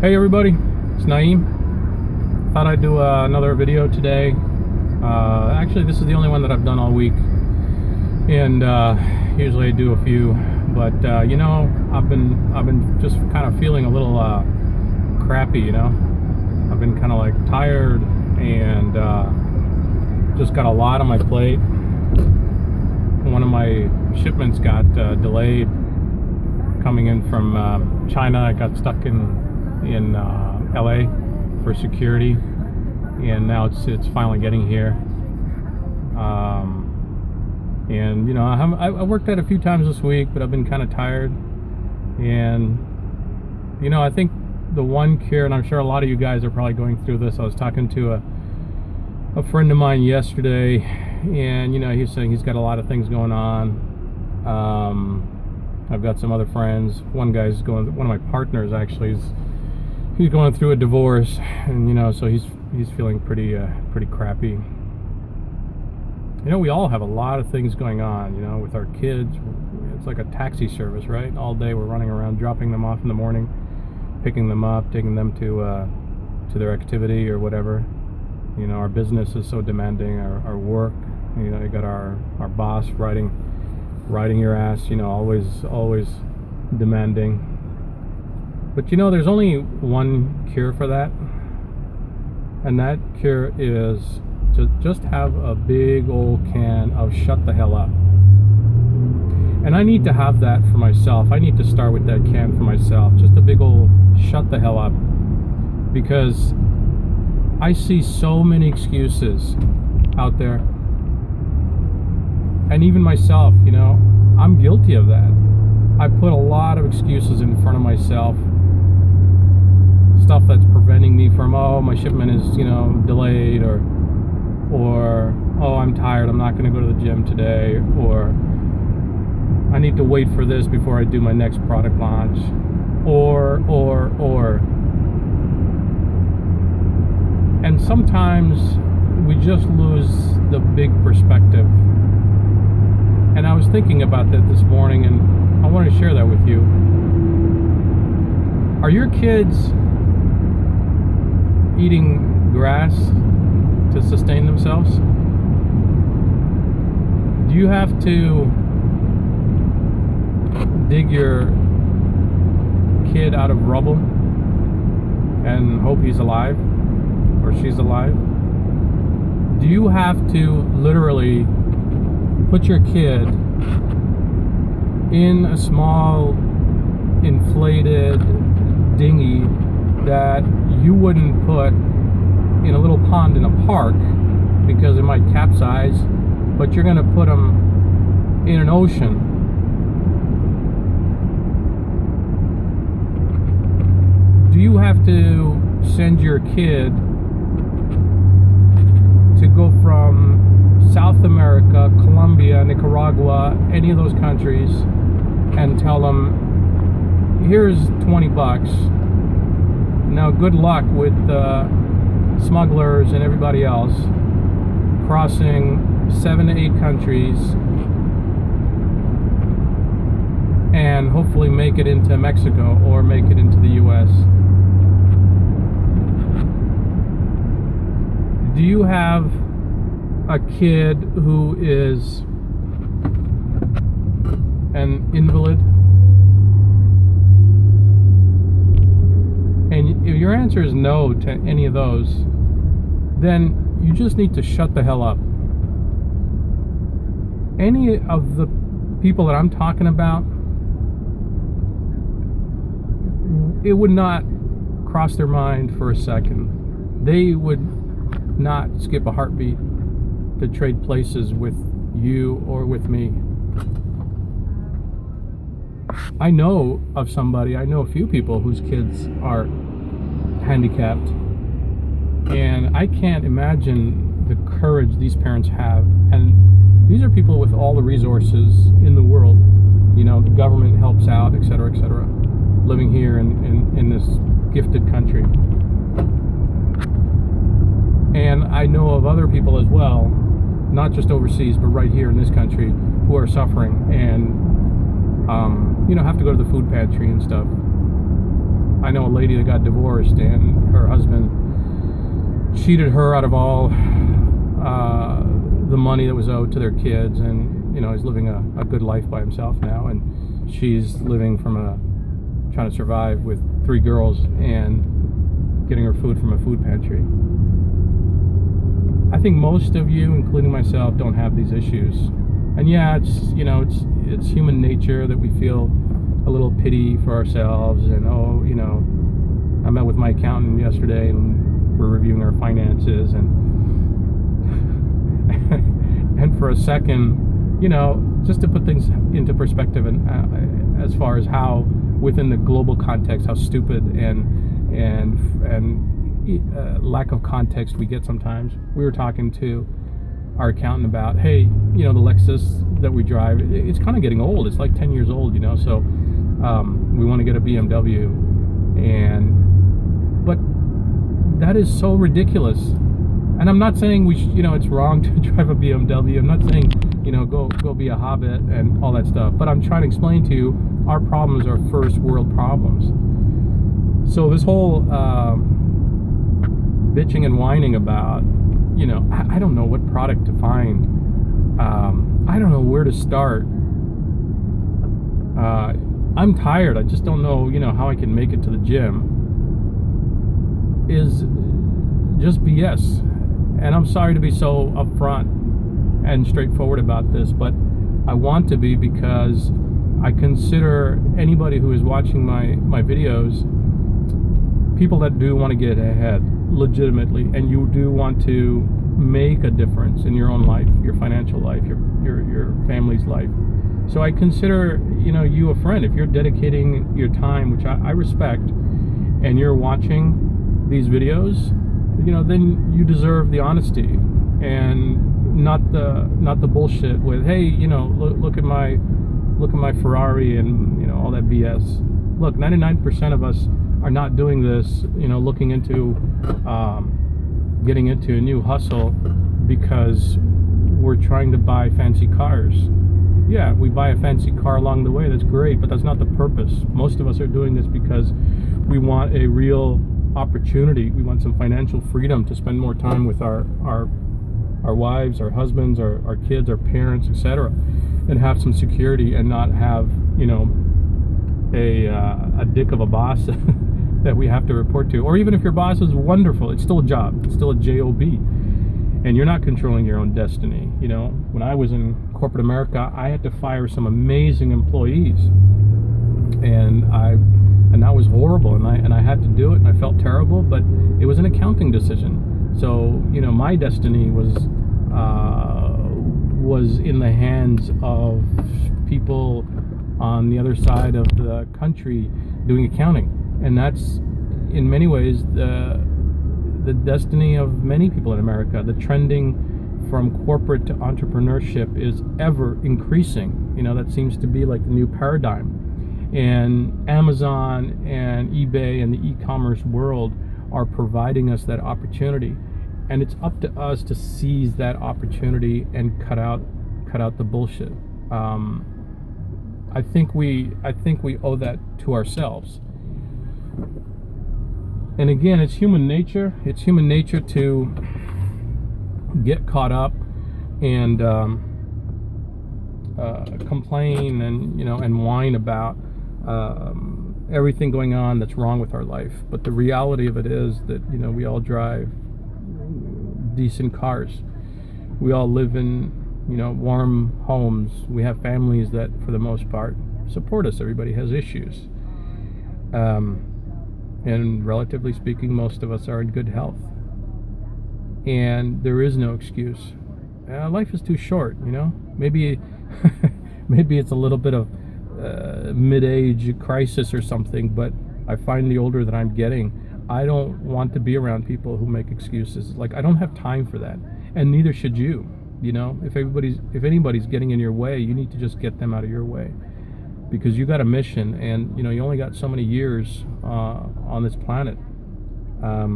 Hey everybody, it's Naeem. Thought I'd do another video today. Actually, this is the only one that I've done all week, and usually I do a few. But you know, I've been just kind of feeling a little crappy. You know, I've been kind of like tired and just got a lot on my plate. One of my shipments got delayed coming in from China. I got stuck in LA for security, and now it's finally getting here. And you know, I worked at a few times this week, but I've been kind of tired. And you know, I think the one cure, and I'm sure a lot of you guys are probably going through this. I was talking to a friend of mine yesterday, and you know, he's saying he's got a lot of things going on. I've got some other friends. One of my partners actually he's going through a divorce, and you know, so he's feeling pretty crappy. You know, we all have a lot of things going on, you know, with our kids. It's like a taxi service, right? All day we're running around, dropping them off in the morning, picking them up, taking them to their activity or whatever. You know, our business is so demanding, our work, you know, you got our boss riding your ass, you know, always demanding. But you know, there's only one cure for that, and that cure is to just have a big old can of shut the hell up. And I need to have that for myself. I need to start with that can for myself, just a big old shut the hell up, because I see so many excuses out there. And even myself, you know, I'm guilty of that. I put a lot of excuses in front of myself. Stuff that's preventing me from, oh, my shipment is, you know, delayed, or oh, I'm tired, I'm not going to go to the gym today, or I need to wait for this before I do my next product launch, or. And sometimes we just lose the big perspective. And I was thinking about that this morning, and I want to share that with you. Are your kids eating grass to sustain themselves? Do you have to dig your kid out of rubble and hope he's alive or she's alive? Do you have to literally put your kid in a small inflated dinghy that you wouldn't put in a little pond in a park because it might capsize, but you're going to put them in an ocean? Do you have to send your kid to go from South America, Colombia, Nicaragua, any of those countries, and tell them, here's $20. Now good luck with smugglers and everybody else crossing 7 to 8 countries and hopefully make it into Mexico or make it into the US. Do you have a kid who is an invalid? And if your answer is no to any of those, then you just need to shut the hell up. Any of the people that I'm talking about, it would not cross their mind for a second. They would not skip a heartbeat to trade places with you or with me. I know of somebody, I know a few people whose kids are handicapped, and I can't imagine the courage these parents have. And these are people with all the resources in the world. You know, the government helps out, etc., etc., living here in this gifted country. And I know of other people as well, not just overseas, but right here in this country, who are suffering and you know, have to go to the food pantry and stuff. I know a lady that got divorced, and her husband cheated her out of all the money that was owed to their kids, and he's living a good life by himself now, and she's living trying to survive with 3 girls and getting her food from a food pantry. I think most of you, including myself, don't have these issues. And yeah, it's human nature that we feel a little pity for ourselves, and I met with my accountant yesterday and we're reviewing our finances, and and for a second, just to put things into perspective, and as far as how within the global context, how stupid and lack of context we get sometimes. We were talking to our accountant about, hey, the Lexus that we drive, it's kind of getting old. It's like 10 years old, so we want to get a BMW, but that is so ridiculous. And I'm not saying it's wrong to drive a BMW. I'm not saying go be a hobbit and all that stuff, but I'm trying to explain to you our problems are first world problems. So this whole bitching and whining about, I don't know what product to find. I don't know where to start. I'm tired. I just don't know, how I can make it to the gym. Is just BS. And I'm sorry to be so upfront and straightforward about this, but I want to be, because I consider anybody who is watching my videos people that do want to get ahead legitimately, and you do want to make a difference in your own life, your financial life, your family's life. So I consider you a friend. If you're dedicating your time, which I respect, and you're watching these videos, then you deserve the honesty and not the bullshit with, hey, look at my Ferrari and all that BS. Look, 99% of us are not doing this, looking into getting into a new hustle because we're trying to buy fancy cars. Yeah, we buy a fancy car along the way, that's great, but that's not the purpose. Most of us are doing this because we want a real opportunity. We want some financial freedom to spend more time with our wives, our husbands, our kids, our parents, etc., and have some security, and not have a dick of a boss that we have to report to. Or even if your boss is wonderful, it's still a job. It's still a job, and you're not controlling your own destiny. When I was in corporate America, I had to fire some amazing employees, and that was horrible, and I had to do it, and I felt terrible, but it was an accounting decision. So my destiny was in the hands of people on the other side of the country doing accounting, and that's in many ways the destiny of many people in America. The trending from corporate to entrepreneurship is ever increasing. That seems to be like the new paradigm. And Amazon and eBay and the e-commerce world are providing us that opportunity. And it's up to us to seize that opportunity and cut out the bullshit. I think we owe that to ourselves. And again, it's human nature. It's human nature to get caught up and complain and whine about everything going on that's wrong with our life. But the reality of it is that we all drive decent cars. We all live in warm homes. We have families that, for the most part, support us. Everybody has issues. And relatively speaking, most of us are in good health. And there is no excuse. Life is too short, Maybe maybe it's a little bit of mid-age crisis or something, but I find the older that I'm getting, I don't want to be around people who make excuses. Like, I don't have time for that, and neither should you. If anybody's getting in your way, you need to just get them out of your way, because you got a mission, and you only got so many years on this planet. I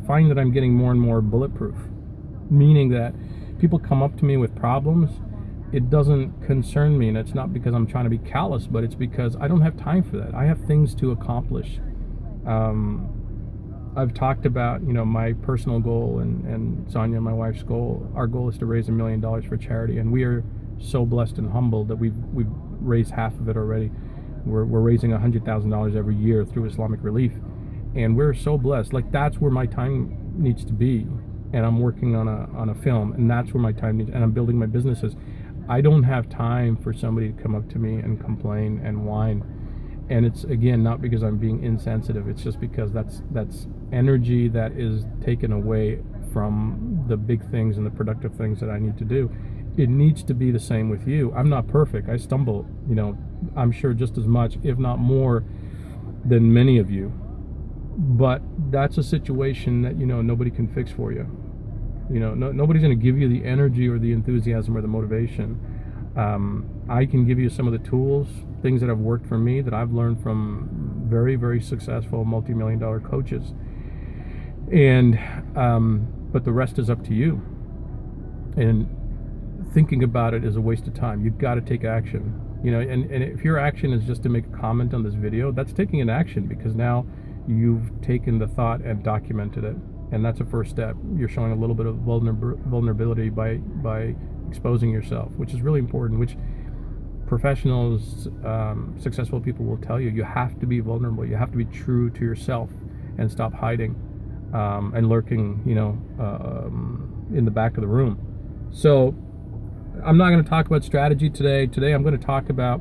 find that I'm getting more and more bulletproof, meaning that people come up to me with problems, it doesn't concern me, and it's not because I'm trying to be callous, but it's because I don't have time for that. I have things to accomplish. I've talked about, my personal goal and Sonia, my wife's goal. Our goal is to raise $1 million for charity, and we are so blessed and humbled that we've raised half of it already. We're raising $100,000 every year through Islamic Relief, and we're so blessed. Like, that's where my time needs to be, and I'm working on a film, and that's where my time needs. And I'm building my businesses. I don't have time for somebody to come up to me and complain and whine. And it's, again, not because I'm being insensitive. It's just because that's energy that is taken away from the big things and the productive things that I need to do. It needs to be the same with you. I'm not perfect. I stumble, I'm sure just as much, if not more, than many of you. But that's a situation that, nobody can fix for you. Nobody's going to give you the energy or the enthusiasm or the motivation. I can give you some of the tools, things that have worked for me, that I've learned from very, very successful multi-million-dollar coaches. And but the rest is up to you. And thinking about it is a waste of time. You've got to take action. And if your action is just to make a comment on this video, that's taking an action, because now you've taken the thought and documented it. And that's a first step. You're showing a little bit of vulnerability by exposing yourself, which is really important, which professionals, successful people will tell you. You have to be vulnerable. You have to be true to yourself and stop hiding and lurking, in the back of the room. So I'm not going to talk about strategy today. Today I'm going to talk about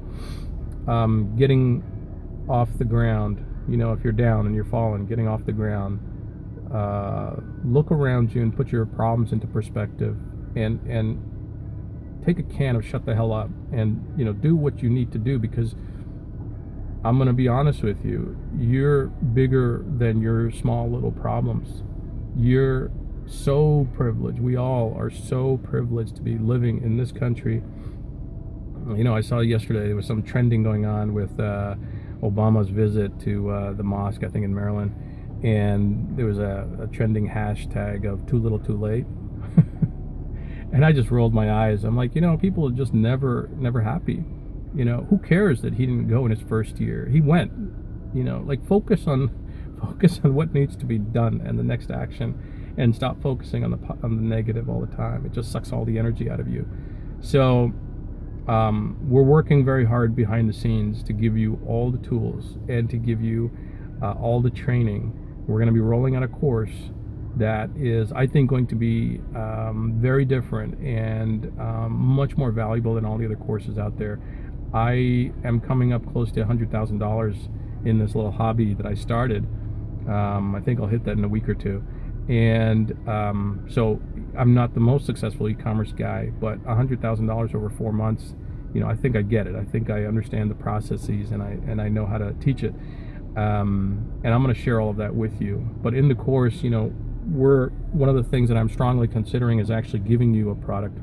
getting off the ground. If you're down and you're falling, getting off the ground. Look around you and put your problems into perspective, and take a can of shut the hell up, and do what you need to do, because I'm going to be honest with you, you're bigger than your small little problems. You're so privileged. We all are so privileged to be living in this country. I saw yesterday there was some trending going on with Obama's visit to the mosque, I think in Maryland. And there was a trending hashtag of too little too late. And I just rolled my eyes. I'm like, people are just never happy. Who cares that he didn't go in his first year? He went. Focus on what needs to be done and the next action, and stop focusing on the negative all the time. It just sucks all the energy out of you. So we're working very hard behind the scenes to give you all the tools and to give you all the training. We're going to be rolling out a course that is, I think, going to be very different and much more valuable than all the other courses out there. I am coming up close to $100,000 in this little hobby that I started. I think I'll hit that in a week or two. And so I'm not the most successful e-commerce guy, but $100,000 over 4 months, I think I get it. I think I understand the processes, and I know how to teach it. And I'm going to share all of that with you. But in the course, one of the things that I'm strongly considering is actually giving you a product,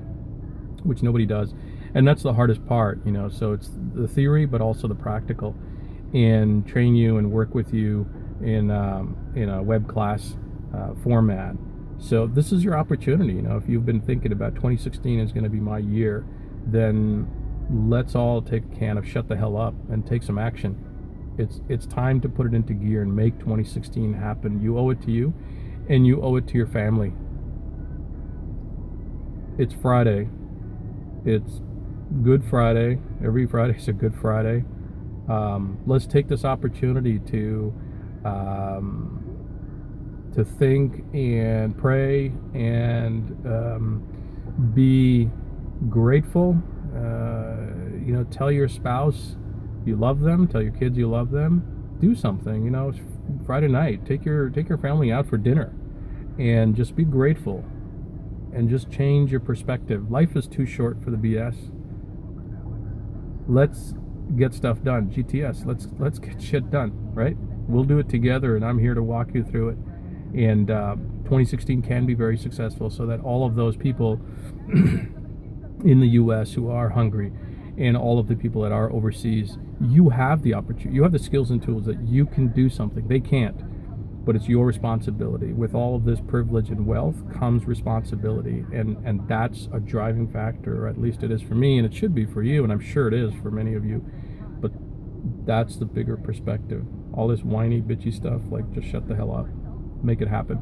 which nobody does. And that's the hardest part, so it's the theory, but also the practical, and train you and work with you in a web class format. So this is your opportunity. If you've been thinking about 2016 is going to be my year, then let's all take a can of shut the hell up and take some action. It's time to put it into gear and make 2016 happen. You owe it to you, and you owe it to your family. It's Friday. It's Good Friday. Every Friday is a Good Friday. Let's take this opportunity to think and pray and be grateful. Tell your spouse you love them. Tell your kids you love them. Do something. It's Friday night. Take your family out for dinner, and just be grateful, and just change your perspective. Life is too short for the BS. Let's get stuff done. GTS. Let's get shit done. Right? We'll do it together, and I'm here to walk you through it. And 2016 can be very successful, so that all of those people in the U.S. who are hungry, and all of the people that are overseas, you have the opportunity. You have the skills and tools that you can do something. They can't. but it's your responsibility. With all of this privilege and wealth comes responsibility, and that's a driving factor, or at least it is for me, and it should be for you, and I'm sure it is for many of you. But that's the bigger perspective. All this whiny, bitchy stuff, like, just shut the hell up. Make it happen.